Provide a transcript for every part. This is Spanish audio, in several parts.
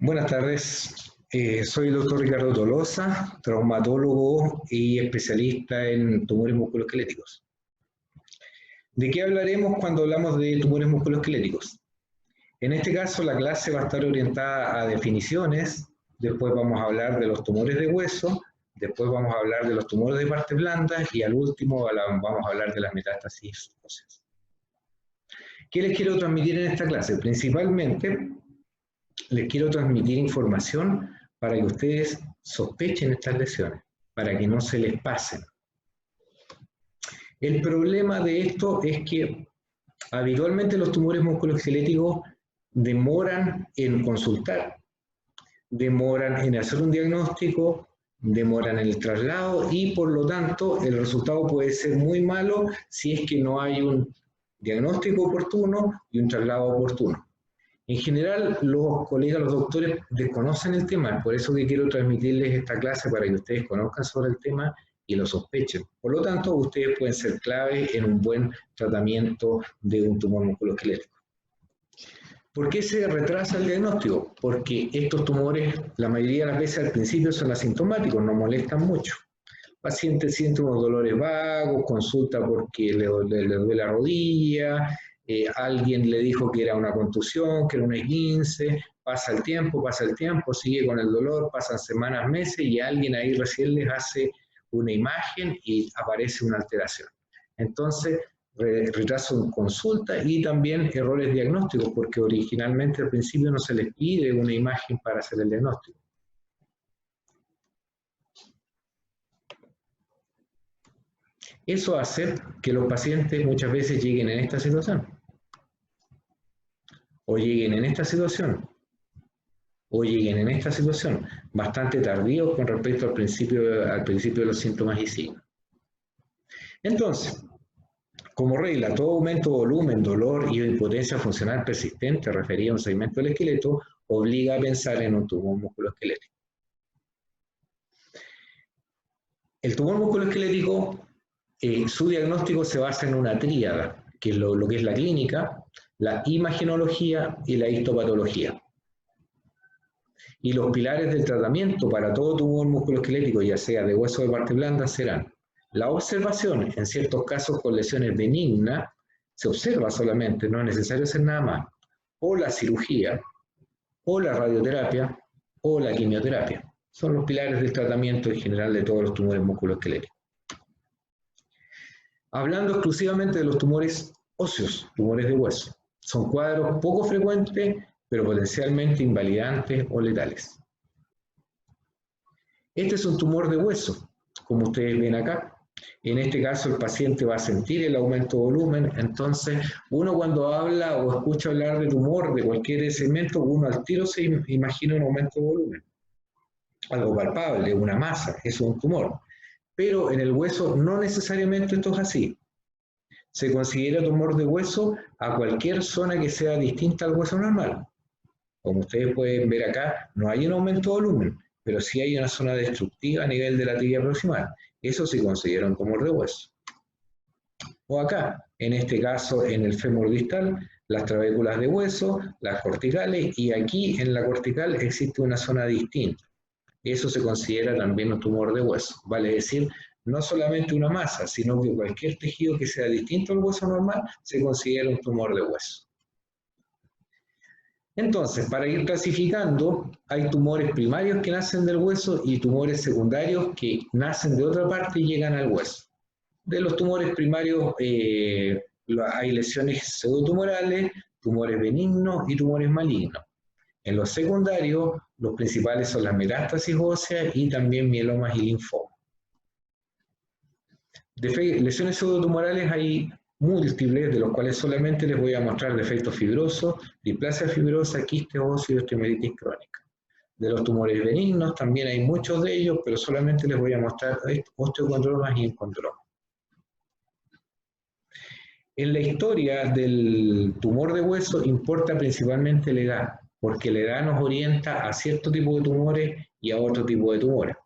Buenas tardes, soy el doctor Ricardo Tolosa, traumatólogo y especialista en tumores musculoesqueléticos. ¿De qué hablaremos cuando hablamos de tumores musculoesqueléticos? En este caso la clase va a estar orientada a definiciones, después vamos a hablar de los tumores de hueso, después vamos a hablar de los tumores de partes blandas y al último vamos a hablar de las metástasis óseas. ¿Qué les quiero transmitir en esta clase? Principalmente les quiero transmitir información para que ustedes sospechen estas lesiones, para que no se les pasen. El problema de esto es que habitualmente los tumores musculoesqueléticos demoran en consultar, demoran en hacer un diagnóstico, demoran en el traslado y por lo tanto el resultado puede ser muy malo si es que no hay un diagnóstico oportuno y un traslado oportuno. En general, los colegas, los doctores, desconocen el tema, por eso que quiero transmitirles esta clase para que ustedes conozcan sobre el tema y lo sospechen. Por lo tanto, ustedes pueden ser clave en un buen tratamiento de un tumor musculoesquelético. ¿Por qué se retrasa el diagnóstico? Porque estos tumores, la mayoría de las veces al principio son asintomáticos, no molestan mucho. El paciente siente unos dolores vagos, consulta porque le duele la rodilla, alguien le dijo que era una contusión, que era un esguince, pasa el tiempo, sigue con el dolor, pasan semanas, meses y alguien ahí recién les hace una imagen y aparece una alteración. Entonces, retraso en consulta y también errores diagnósticos, porque originalmente al principio no se les pide una imagen para hacer el diagnóstico. Eso hace que los pacientes muchas veces lleguen en esta situación. O lleguen en esta situación, o lleguen en esta situación, bastante tardíos con respecto al principio de los síntomas y signos. Entonces, como regla, todo aumento de volumen, dolor y impotencia funcional persistente referido a un segmento del esqueleto obliga a pensar en un tumor musculoesquelético. El tumor musculoesquelético, su diagnóstico se basa en una tríada, que es lo que es la clínica, la imagenología y la histopatología. Y los pilares del tratamiento para todo tumor musculoesquelético, ya sea de hueso o de parte blanda, serán la observación, en ciertos casos con lesiones benignas, se observa solamente, no es necesario hacer nada más, o la cirugía, o la radioterapia, o la quimioterapia. Son los pilares del tratamiento en general de todos los tumores musculoesqueléticos. Hablando exclusivamente de los tumores óseos, tumores de hueso, son cuadros poco frecuentes, pero potencialmente invalidantes o letales. Este es un tumor de hueso, como ustedes ven acá. En este caso el paciente va a sentir el aumento de volumen, entonces uno cuando habla o escucha hablar de tumor de cualquier segmento, uno al tiro se imagina un aumento de volumen. Algo palpable, una masa, eso es un tumor. Pero en el hueso no necesariamente esto es así. Se considera tumor de hueso a cualquier zona que sea distinta al hueso normal. Como ustedes pueden ver acá, no hay un aumento de volumen, pero sí hay una zona destructiva a nivel de la tibia proximal. Eso se considera un tumor de hueso. O acá, en este caso, en el fémur distal, las trabéculas de hueso, las corticales, y aquí en la cortical existe una zona distinta. Eso se considera también un tumor de hueso. Vale decir, no solamente una masa, sino que cualquier tejido que sea distinto al hueso normal se considera un tumor de hueso. Entonces, para ir clasificando, hay tumores primarios que nacen del hueso y tumores secundarios que nacen de otra parte y llegan al hueso. De los tumores primarios hay lesiones pseudotumorales, tumores benignos y tumores malignos. En los secundarios, los principales son las metástasis óseas y también mielomas y linfomas. De lesiones pseudotumorales hay múltiples, de los cuales solamente les voy a mostrar defectos fibrosos, displasia fibrosa, quiste óseo y osteomielitis crónica. De los tumores benignos también hay muchos de ellos, pero solamente les voy a mostrar osteocondromas y encondromas. En la historia del tumor de hueso importa principalmente la edad, porque la edad nos orienta a cierto tipo de tumores y a otro tipo de tumores.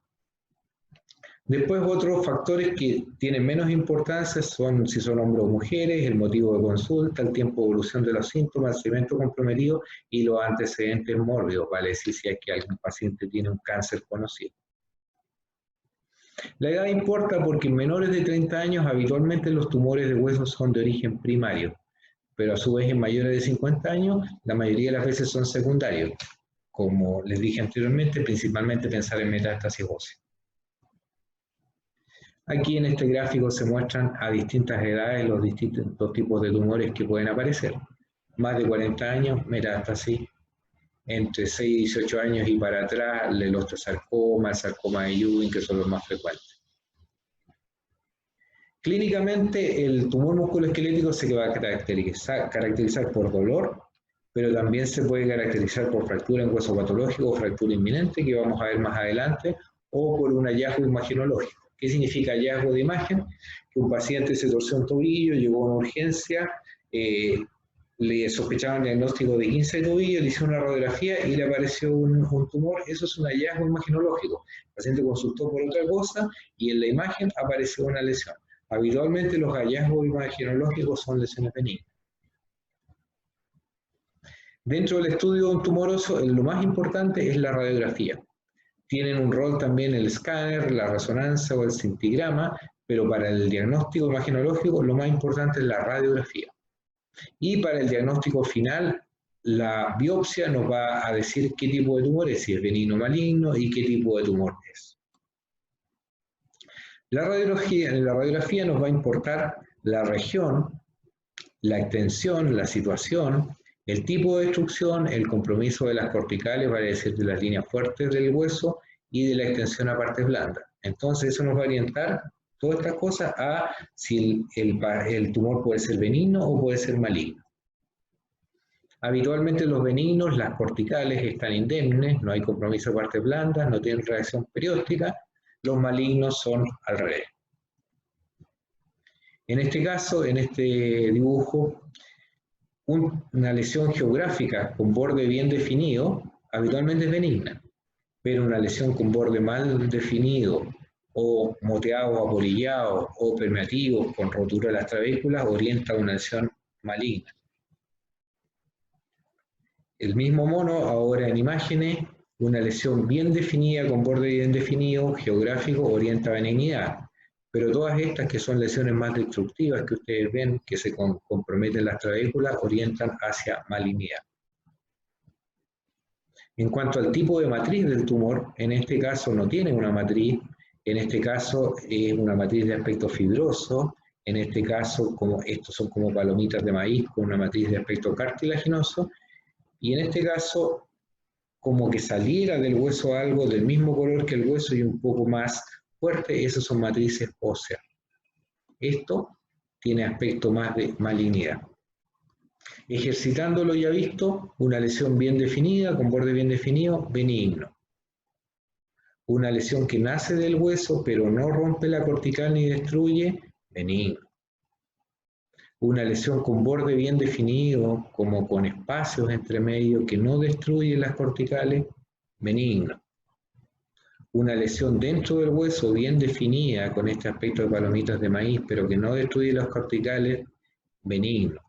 Después otros factores que tienen menos importancia son si son hombres o mujeres, el motivo de consulta, el tiempo de evolución de los síntomas, el evento comprometido y los antecedentes mórbidos, vale decir si es que algún paciente tiene un cáncer conocido. La edad importa porque en menores de 30 años habitualmente los tumores de hueso son de origen primario, pero a su vez en mayores de 50 años la mayoría de las veces son secundarios. Como les dije anteriormente, principalmente pensar en metástasis ósea. Aquí en este gráfico se muestran a distintas edades los distintos tipos de tumores que pueden aparecer. Más de 40 años, metástasis. Entre 6 y 18 años y para atrás, el osteosarcoma, el sarcoma de Ewing, que son los más frecuentes. Clínicamente, el tumor musculoesquelético se va a caracterizar por dolor, pero también se puede caracterizar por fractura en hueso patológico o fractura inminente, que vamos a ver más adelante, o por un hallazgo imagenológico. ¿Qué significa hallazgo de imagen? Que un paciente se torció un tobillo, llegó a una urgencia, le sospechaban el diagnóstico de 15 de tobillo, le hicieron una radiografía y le apareció un tumor. Eso es un hallazgo imagenológico. El paciente consultó por otra cosa y en la imagen apareció una lesión. Habitualmente los hallazgos imagenológicos son lesiones benignas. Dentro del estudio de un tumoroso, lo más importante es la radiografía. Tienen un rol también el escáner, la resonancia o el cintigrama, pero para el diagnóstico imagenológico lo más importante es la radiografía. Y para el diagnóstico final, la biopsia nos va a decir qué tipo de tumor es, si es benigno o maligno y qué tipo de tumor es. En la radiografía nos va a importar la región, la extensión, la situación, el tipo de destrucción, el compromiso de las corticales, vale decir de las líneas fuertes del hueso y de la extensión a partes blandas. Entonces eso nos va a orientar todas estas cosas a si el tumor puede ser benigno o puede ser maligno. Habitualmente los benignos, las corticales están indemnes, no hay compromiso de partes blandas, no tienen reacción perióstica. Los malignos son al revés. En este caso, en este dibujo, una lesión geográfica con borde bien definido habitualmente es benigna, pero una lesión con borde mal definido o moteado, apolillado o permeativo con rotura de las trabéculas orienta a una lesión maligna. El mismo mono, ahora en imágenes, una lesión bien definida con borde bien definido, geográfico, orienta a benignidad. Pero todas estas que son lesiones más destructivas que ustedes ven, que se comprometen las trabéculas, orientan hacia malignidad. En cuanto al tipo de matriz del tumor, en este caso no tiene una matriz, en este caso es una matriz de aspecto fibroso, en este caso estos son como palomitas de maíz con una matriz de aspecto cartilaginoso, y en este caso como que saliera del hueso algo del mismo color que el hueso y un poco más fuerte, esas son matrices óseas. Esto tiene aspecto más de malignidad. Ejercitando lo ya visto, una lesión bien definida, con borde bien definido, benigno. Una lesión que nace del hueso, pero no rompe la cortical ni destruye, benigno. Una lesión con borde bien definido, como con espacios entre medio que no destruye las corticales, benigno. Una lesión dentro del hueso bien definida, con este aspecto de palomitas de maíz, pero que no destruye las corticales, benigno.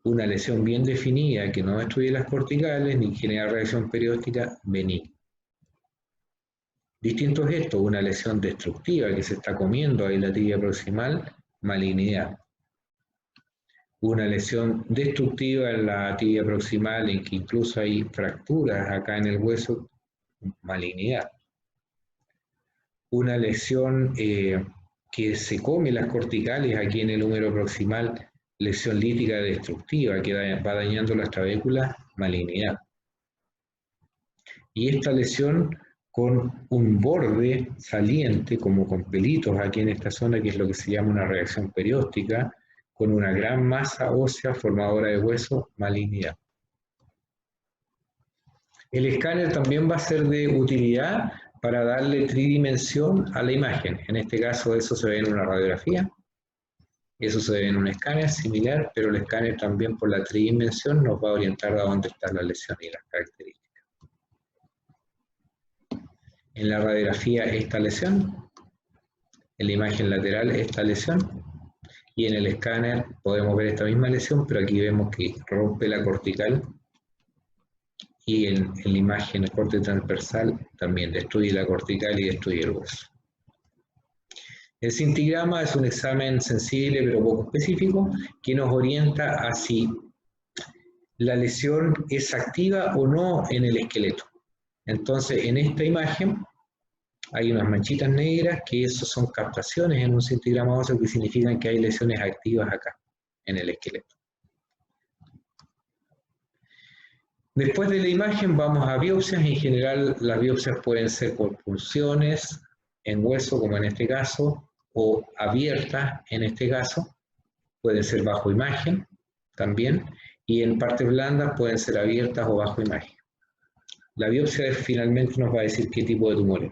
Una lesión bien definida que no destruye las corticales ni genera reacción perióstica, benigno. Distinto es esto, una lesión destructiva que se está comiendo ahí la tibia proximal, malignidad. Una lesión destructiva en la tibia proximal en que incluso hay fracturas acá en el hueso, malignidad. Una lesión que se come las corticales aquí en el húmero proximal, lesión lítica destructiva que va dañando las trabéculas, malignidad. Y esta lesión con un borde saliente, como con pelitos aquí en esta zona, que es lo que se llama una reacción perióstica, con una gran masa ósea formadora de hueso, malignidad. El escáner también va a ser de utilidad para darle tridimensión a la imagen. En este caso eso se ve en una radiografía, eso se ve en un escáner similar, pero el escáner también por la tridimensión nos va a orientar a dónde está la lesión y las características. en la radiografía esta lesión, en la imagen lateral esta lesión, y en el escáner podemos ver esta misma lesión, pero aquí vemos que rompe la cortical, y en la imagen el corte transversal también destruye la cortical y destruye el hueso. El cintigrama es un examen sensible pero poco específico que nos orienta a si la lesión es activa o no en el esqueleto. Entonces, en esta imagen hay unas manchitas negras que eso son captaciones en un cintigrama óseo que significan que hay lesiones activas acá, en el esqueleto. Después de la imagen vamos a biopsias. En general las biopsias pueden ser por punciones en hueso, como en este caso, o abiertas en este caso. Pueden ser bajo imagen también, y en partes blandas pueden ser abiertas o bajo imagen. La biopsia finalmente nos va a decir qué tipo de tumores.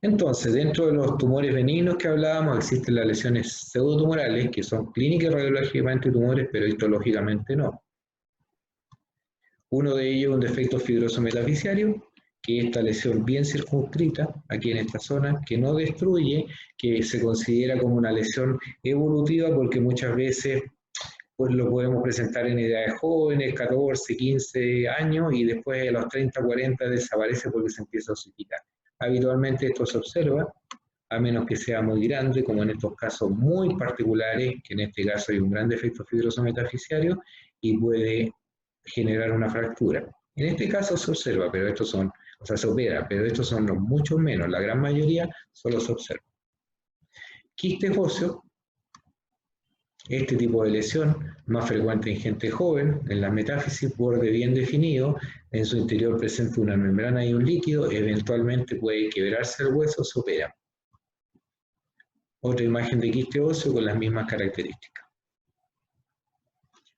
Entonces, dentro de los tumores benignos que hablábamos, existen las lesiones pseudotumorales, que son clínicas y radiológicamente tumores, pero histológicamente no. Uno de ellos es un defecto fibroso metafisiario, que es esta lesión bien circunscrita, aquí en esta zona, que no destruye, que se considera como una lesión evolutiva, porque muchas veces pues, lo podemos presentar en edades jóvenes, 14, 15 años, y después a los 30, 40 desaparece porque se empieza a osificar. Habitualmente esto se observa, a menos que sea muy grande, como en estos casos muy particulares, que en este caso hay un gran defecto fibroso metafisiario, y puede generar una fractura. En este caso se observa, pero estos son, o sea, se opera, pero estos son los mucho menos, la gran mayoría solo se observa. Quistes óseos, este tipo de lesión, más frecuente en gente joven, en la metáfisis, borde bien definido, en su interior presenta una membrana y un líquido, eventualmente puede quebrarse el hueso, se opera. Otra imagen de quiste óseo con las mismas características.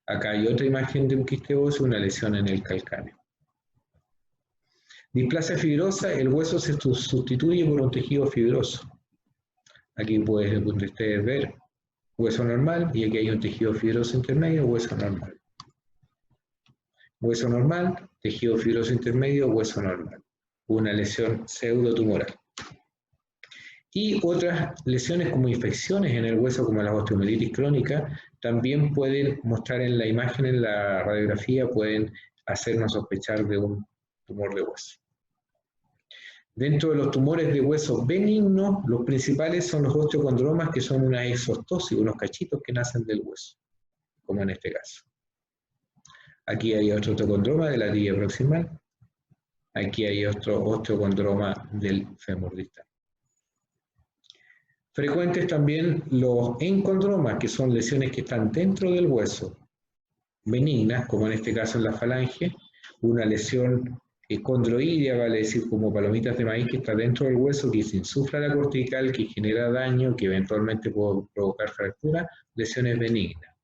Acá hay otra imagen de un quiste óseo, una lesión en el calcáneo. Displasia fibrosa, el hueso se sustituye por un tejido fibroso. Aquí pueden ustedes ver hueso normal y aquí hay un tejido fibroso intermedio, hueso normal. Hueso normal, tejido fibroso intermedio, hueso normal. Una lesión pseudotumoral. Y otras lesiones como infecciones en el hueso, como la osteomielitis crónica, también pueden mostrar en la imagen, en la radiografía, pueden hacernos sospechar de un tumor de hueso. Dentro de los tumores de hueso benignos, los principales son los osteocondromas, que son una exostosis, unos cachitos que nacen del hueso, como en este caso. Aquí hay otro osteocondroma de la tibia proximal. Aquí hay otro osteocondroma del fémur distal. Frecuentes también los encondromas, que son lesiones que están dentro del hueso, benignas, como en este caso en la falange, una lesión condroidea, vale decir, como palomitas de maíz que está dentro del hueso, que se insufla la cortical, que genera daño, que eventualmente puede provocar fractura, lesiones benignas.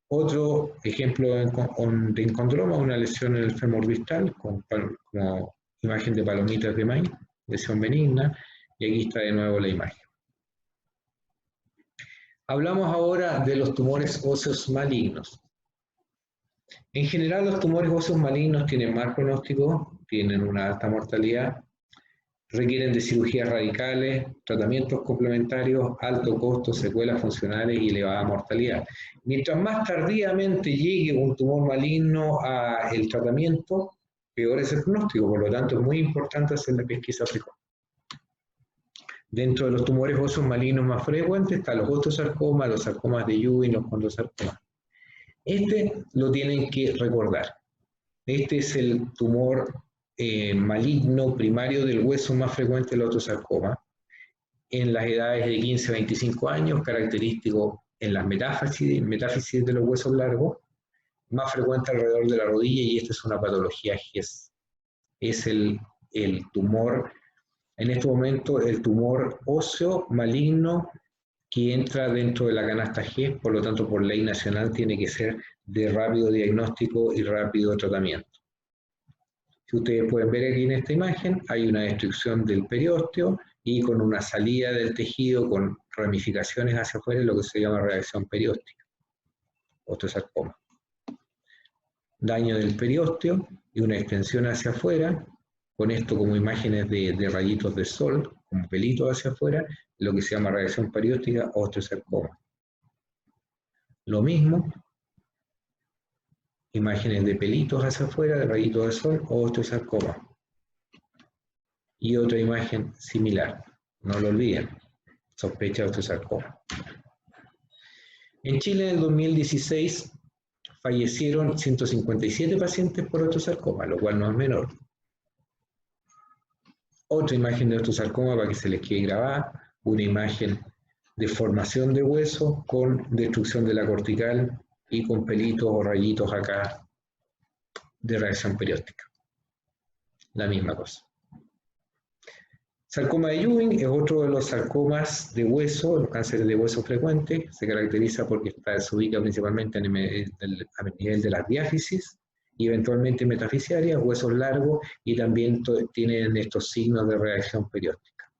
Otro ejemplo de encondroma, una lesión en el fémur distal, como imagen de palomitas de maíz, lesión benigna, y aquí está de nuevo la imagen. Hablamos ahora de los tumores óseos malignos. En general, los tumores óseos malignos tienen mal pronóstico, tienen una alta mortalidad, requieren de cirugías radicales, tratamientos complementarios, alto costo, secuelas funcionales y elevada mortalidad. Mientras más tardíamente llegue un tumor maligno al tratamiento, peor es el pronóstico. Por lo tanto, es muy importante hacer la pesquisa precoz. Dentro de los tumores óseos malignos más frecuentes están los osteosarcomas, los sarcomas de Ewing, los condrosarcomas. Este lo tienen que recordar. Este es el tumor maligno primario del hueso más frecuente del osteosarcoma. En las edades de 15 a 25 años, característico en las metáfisis de los huesos largos, más frecuente alrededor de la rodilla, y esta es una patología GES. Es el tumor, en este momento, el tumor óseo maligno que entra dentro de la canasta GES, por lo tanto, por ley nacional, tiene que ser de rápido diagnóstico y rápido tratamiento. Si ustedes pueden ver aquí en esta imagen, hay una destrucción del periósteo y con una salida del tejido con ramificaciones hacia afuera, lo que se llama reacción perióstica, osteosarcoma. Daño del periósteo y una extensión hacia afuera, con esto como imágenes de rayitos de sol, como pelitos hacia afuera, lo que se llama radiación perióstica o osteosarcoma. Lo mismo, imágenes de pelitos hacia afuera, de rayitos de sol o osteosarcoma. Y otra imagen similar, no lo olviden, sospecha de osteosarcoma. En Chile en el 2016 fallecieron 157 pacientes por osteosarcoma, lo cual no es menor. Otra imagen de osteosarcoma para que se les quede grabada, una imagen de formación de hueso con destrucción de la cortical y con pelitos o rayitos acá de reacción perióstica. La misma cosa. Sarcoma de Ewing es otro de los sarcomas de hueso, los cánceres de hueso frecuentes. Se caracteriza porque se ubica principalmente a nivel de las diáfisis y eventualmente metafisiarias, huesos largos, y también tienen estos signos de reacción perióstica.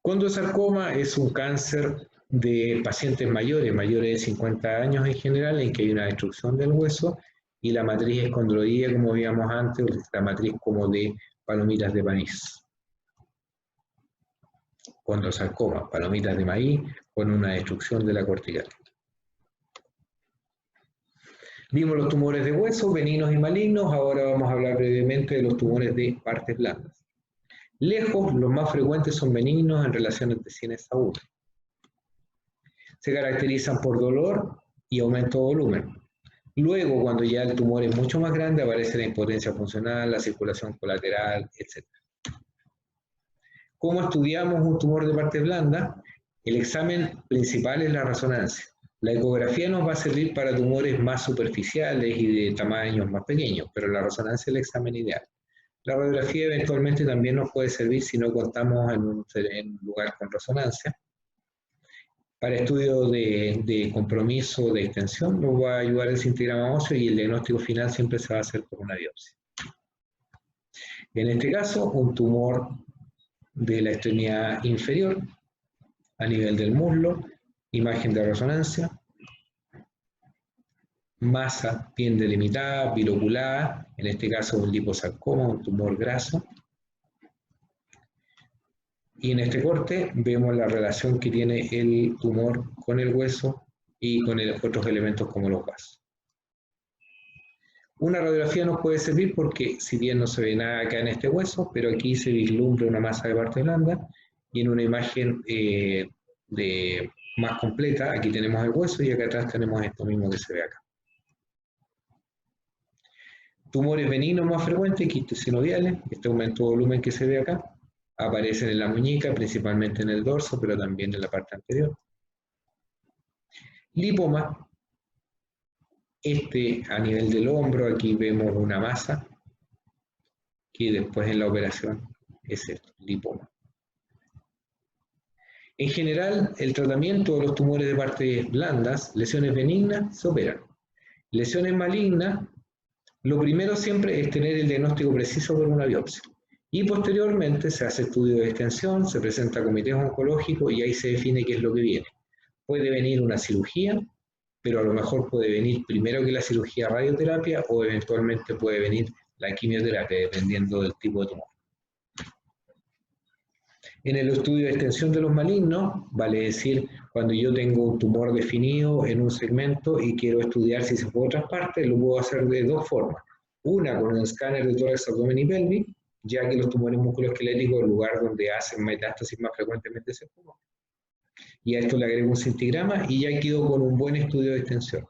Condrosarcoma es un cáncer de pacientes mayores de 50 años en general, en que hay una destrucción del hueso, y la matriz es condroidea, como veíamos antes, la matriz como de palomitas de maíz. Condrosarcoma, palomitas de maíz con una destrucción de la cortical. Vimos los tumores de hueso, benignos y malignos. Ahora vamos a hablar brevemente de los tumores de partes blandas. Lejos, los más frecuentes son benignos en relaciones de 100 a 1. Se caracterizan por dolor y aumento de volumen. Luego, cuando ya el tumor es mucho más grande, aparece la impotencia funcional, la circulación colateral, etc. ¿Cómo estudiamos un tumor de parte blanda? El examen principal es la resonancia. La ecografía nos va a servir para tumores más superficiales y de tamaños más pequeños, pero la resonancia es el examen ideal. La radiografía eventualmente también nos puede servir si no contamos en un lugar con resonancia. Para estudio de compromiso de extensión nos va a ayudar el cintigrama óseo, y el diagnóstico final siempre se va a hacer por una biopsia. En este caso, un tumor de la extremidad inferior a nivel del muslo, imagen de resonancia, masa bien delimitada, biloculada, en este caso un liposarcoma, un tumor graso. Y en este corte vemos la relación que tiene el tumor con el hueso y con otros elementos como los vasos. Una radiografía nos puede servir porque, si bien no se ve nada acá en este hueso, pero aquí se vislumbra una masa de parte blanda, y en una imagen más completa, aquí tenemos el hueso y acá atrás tenemos esto mismo que se ve acá. Tumores benignos más frecuentes, quistes sinoviales, este aumento de volumen que se ve acá, aparecen en la muñeca, principalmente en el dorso, pero también en la parte anterior. Lipoma, a nivel del hombro, aquí vemos una masa, que después en la operación es esto, lipoma. En general, el tratamiento de los tumores de partes blandas, lesiones benignas, se operan. Lesiones malignas, lo primero siempre es tener el diagnóstico preciso por una biopsia. Y posteriormente se hace estudio de extensión, se presenta a comités oncológicos y ahí se define qué es lo que viene. Puede venir una cirugía, pero a lo mejor puede venir primero que la cirugía radioterapia, o eventualmente puede venir la quimioterapia, dependiendo del tipo de tumor. En el estudio de extensión de los malignos, vale decir, cuando yo tengo un tumor definido en un segmento y quiero estudiar si se fue a otras partes, lo puedo hacer de dos formas. Una, con un escáner de tórax, abdomen y pelvis, ya que los tumores musculoesqueléticos es el lugar donde hacen metástasis más frecuentemente se tumor. Y a esto le agrego un cintigrama y ya quedo con un buen estudio de extensión.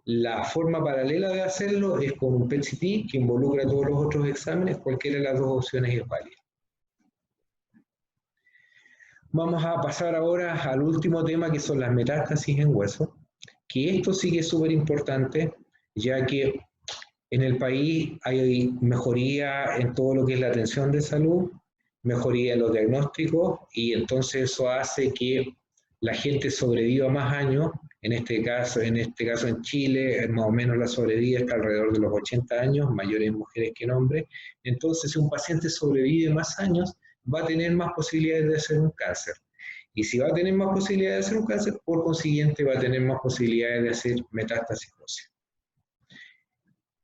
La forma paralela de hacerlo es con un PET-CT que involucra todos los otros exámenes. Cualquiera de las dos opciones es válida. Vamos a pasar ahora al último tema, que son las metástasis en hueso, que esto sí que es súper importante, ya que en el país hay mejoría en todo lo que es la atención de salud, mejoría en los diagnósticos, y entonces eso hace que la gente sobreviva más años. En este caso en Chile, más o menos la sobrevida está alrededor de los 80 años, mayores mujeres que en hombres. Entonces, si un paciente sobrevive más años, va a tener más posibilidades de hacer un cáncer. Y si va a tener más posibilidades de hacer un cáncer, por consiguiente va a tener más posibilidades de hacer metástasis ósea.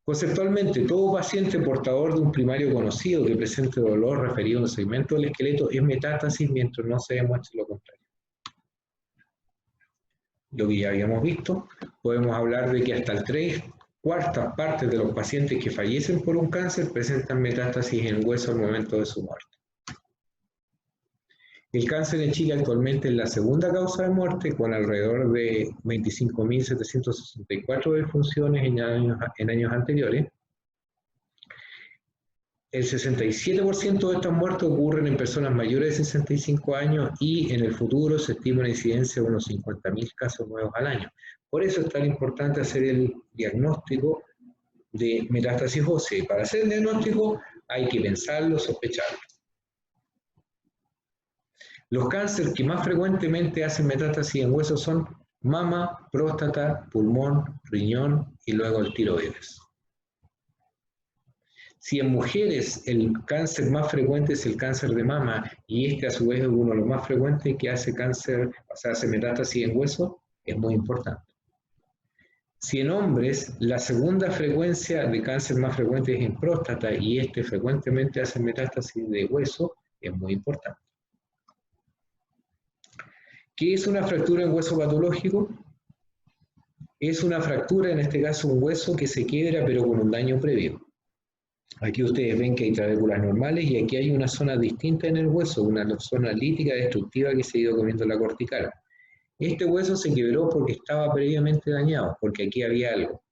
Conceptualmente, todo paciente portador de un primario conocido que presente dolor referido a un segmento del esqueleto es metástasis mientras no se demuestre lo contrario. Lo que ya habíamos visto, podemos hablar de que hasta el 3/4 partes de los pacientes que fallecen por un cáncer presentan metástasis en hueso al momento de su muerte. El cáncer en Chile actualmente es la segunda causa de muerte, con alrededor de 25.764 defunciones en años anteriores. El 67% de estas muertes ocurren en personas mayores de 65 años y en el futuro se estima una incidencia de unos 50.000 casos nuevos al año. Por eso es tan importante hacer el diagnóstico de metástasis ósea. Y para hacer el diagnóstico hay que pensarlo, sospecharlo. Los cánceres que más frecuentemente hacen metástasis en huesos son mama, próstata, pulmón, riñón y luego el tiroides. Si en mujeres el cáncer más frecuente es el cáncer de mama y este a su vez es uno de los más frecuentes que hace cáncer, o sea, hace metástasis en hueso, es muy importante. Si en hombres la segunda frecuencia de cáncer más frecuente es en próstata y este frecuentemente hace metástasis de hueso, es muy importante. ¿Qué es una fractura en hueso patológico? Es una fractura, en este caso un hueso que se quiebra pero con un daño previo. Aquí ustedes ven que hay trabéculas normales y aquí hay una zona distinta en el hueso, una zona lítica destructiva que se ha ido comiendo la cortical. Este hueso se quebró porque estaba previamente dañado, porque aquí había algo.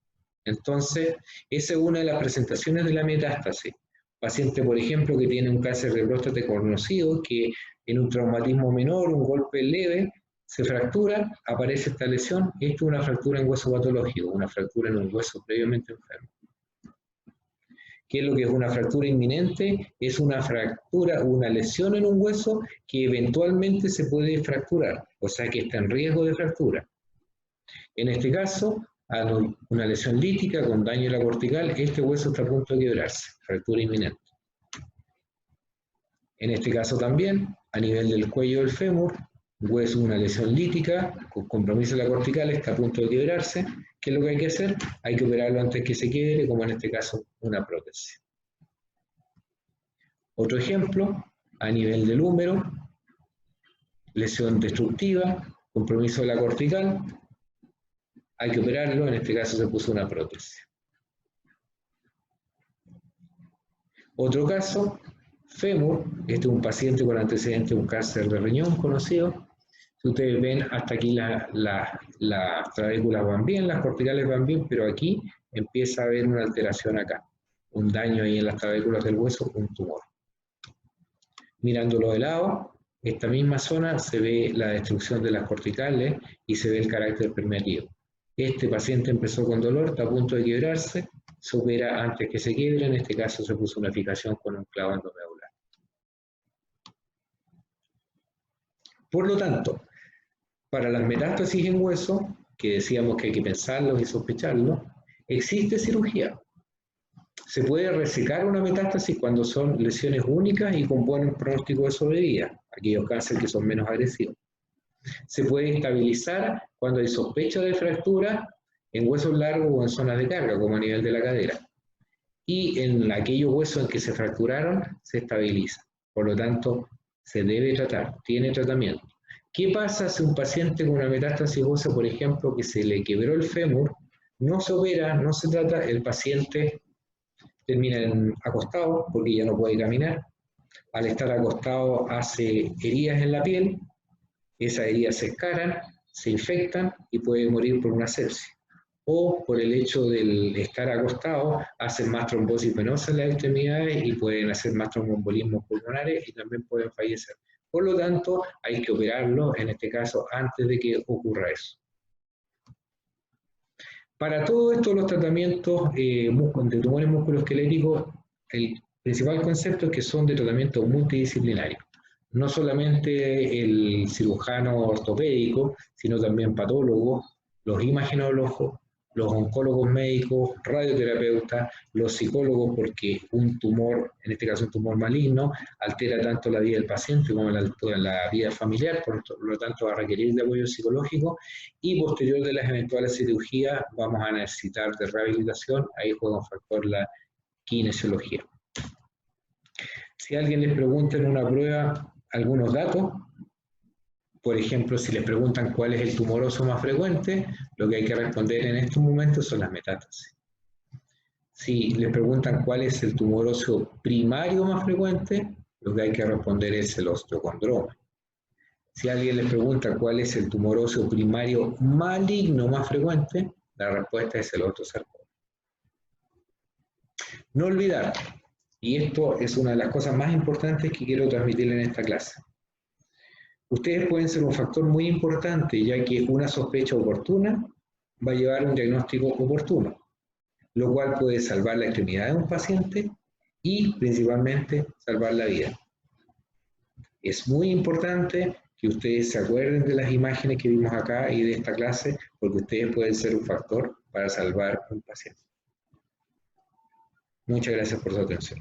Entonces, esa es una de las presentaciones de la metástasis. Paciente, por ejemplo, que tiene un cáncer de próstata conocido, que en un traumatismo menor, un golpe leve, se fractura, aparece esta lesión. Esto es una fractura en hueso patológico, una fractura en un hueso previamente enfermo. ¿Qué es lo que es una fractura inminente? Es una fractura, una lesión en un hueso que eventualmente se puede fracturar, o sea que está en riesgo de fractura. En este caso, una lesión lítica con daño en la cortical, este hueso está a punto de quebrarse, fractura inminente. En este caso también, a nivel del cuello del fémur, hueso, una lesión lítica con compromiso de la cortical, está a punto de quebrarse. ¿Qué es lo que hay que hacer? Hay que operarlo antes que se quiebre, como en este caso una prótesis. Otro ejemplo, a nivel del húmero, lesión destructiva, compromiso de la cortical, hay que operarlo, en este caso se puso una prótesis. Otro caso, fémur, este es un paciente con antecedentes de un cáncer de riñón conocido. Si ustedes ven, hasta aquí las trabéculas van bien, las corticales van bien, pero aquí empieza a haber una alteración acá, un daño ahí en las trabéculas del hueso, un tumor. Mirándolo de lado, esta misma zona se ve la destrucción de las corticales y se ve el carácter permeativo. Este paciente empezó con dolor, está a punto de quebrarse, se opera antes que se quiebre, en este caso se puso una fijación con un clavo endomedular. Por lo tanto, para las metástasis en hueso, que decíamos que hay que pensarlos y sospecharlos, existe cirugía. Se puede resecar una metástasis cuando son lesiones únicas y con buen pronóstico de sobrevida, aquellos cánceres que son menos agresivos. Se puede estabilizar cuando hay sospecha de fractura en huesos largos o en zonas de carga, como a nivel de la cadera. Y en aquellos huesos en que se fracturaron, se estabiliza. Por lo tanto, se debe tratar, tiene tratamiento. ¿Qué pasa si un paciente con una metástasis ósea, por ejemplo, que se le quebró el fémur, no se opera, no se trata, el paciente termina acostado porque ya no puede caminar? Al estar acostado hace heridas en la piel, esas heridas se escaran, se infectan y puede morir por una sepsis. O por el hecho de estar acostado, hacen más trombosis venosa en las extremidades y pueden hacer más tromboembolismos pulmonares y también pueden fallecer. Por lo tanto, hay que operarlo, en este caso, antes de que ocurra eso. Para todo esto, los tratamientos de tumores musculoesqueléticos, el principal concepto es que son de tratamiento multidisciplinario. No solamente el cirujano ortopédico, sino también patólogos, los imagenólogos, los oncólogos médicos, radioterapeutas, los psicólogos, porque un tumor, en este caso un tumor maligno, altera tanto la vida del paciente como la vida familiar, por lo tanto va a requerir de apoyo psicológico, y posterior de las eventuales cirugías vamos a necesitar de rehabilitación, ahí juega un factor la kinesiología. Si alguien les pregunta en una prueba algunos datos, por ejemplo, si les preguntan cuál es el tumoroso más frecuente, lo que hay que responder en estos momentos son las metástasis. Si les preguntan cuál es el tumoroso primario más frecuente, lo que hay que responder es el osteocondroma. Si alguien les pregunta cuál es el tumoroso primario maligno más frecuente, la respuesta es el osteosarcoma. No olvidar, y esto es una de las cosas más importantes que quiero transmitir en esta clase. Ustedes pueden ser un factor muy importante, ya que una sospecha oportuna va a llevar a un diagnóstico oportuno, lo cual puede salvar la extremidad de un paciente y principalmente salvar la vida. Es muy importante que ustedes se acuerden de las imágenes que vimos acá y de esta clase, porque ustedes pueden ser un factor para salvar a un paciente. Muchas gracias por su atención.